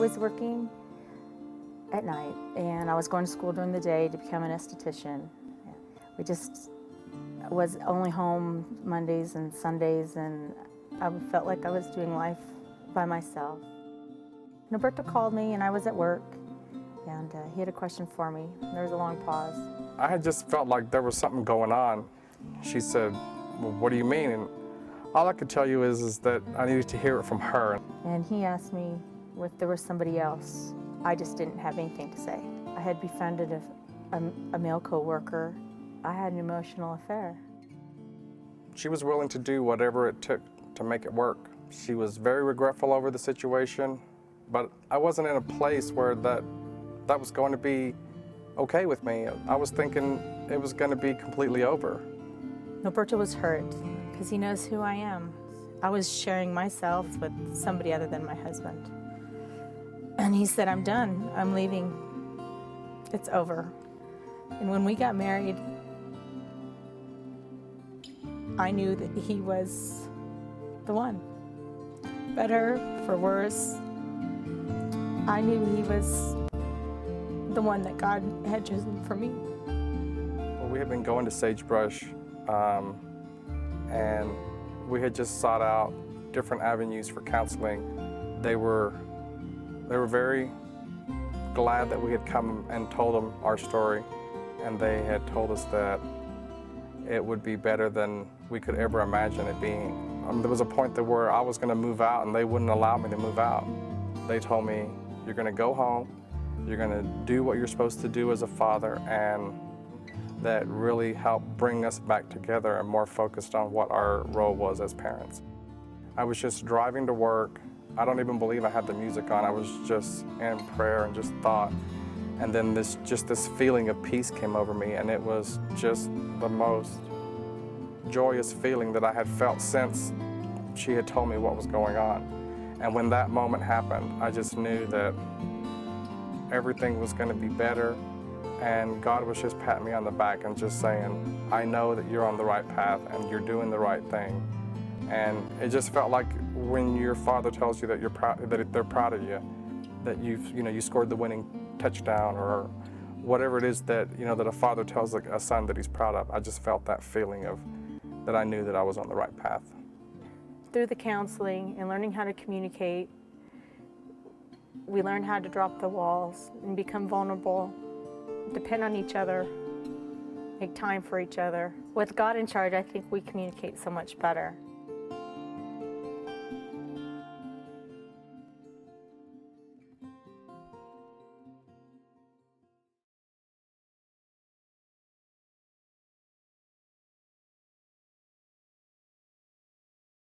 was working at night, and I was going to school during the day to become an esthetician. We just was only home Mondays and Sundays, and I felt like I was doing life by myself. Nolberto called me, and I was at work, and he had a question for me. There was a long pause. I had just felt like there was something going on. She said, "Well, what do you mean?" And all I could tell you is that I needed to hear it from her. And he asked me if there was somebody else. I just didn't have anything to say. I had befriended a male co-worker. I had an emotional affair. She was willing to do whatever it took to make it work. She was very regretful over the situation, but I wasn't in a place where that was going to be okay with me. I was thinking it was going to be completely over. Nolberto was hurt because he knows who I am. I was sharing myself with somebody other than my husband. And he said, "I'm done. I'm leaving. It's over." And when we got married, I knew that he was the one. Better, for worse, I knew he was the one that God had chosen for me. Well, we had been going to Sagebrush, and we had just sought out different avenues for counseling. They were very glad that we had come and told them our story, and they had told us that it would be better than we could ever imagine it being. There was a point that where I was going to move out, and they wouldn't allow me to move out. They told me, "You're going to go home, you're going to do what you're supposed to do as a father," and that really helped bring us back together and more focused on what our role was as parents. I was just driving to work. I don't even believe I had the music on. I was just in prayer and just thought. And then this feeling of peace came over me, and it was just the most joyous feeling that I had felt since she had told me what was going on. And when that moment happened, I just knew that everything was going to be better, and God was just patting me on the back and just saying, "I know that you're on the right path and you're doing the right thing." And it just felt like when your father tells you that you're proud, that they're proud of you, that you scored the winning touchdown, or whatever it is that that a father tells a son that he's proud of. I just felt that feeling of that I knew that I was on the right path. Through the counseling and learning how to communicate, we learned how to drop the walls and become vulnerable, depend on each other, make time for each other. With God in charge, I think we communicate so much better.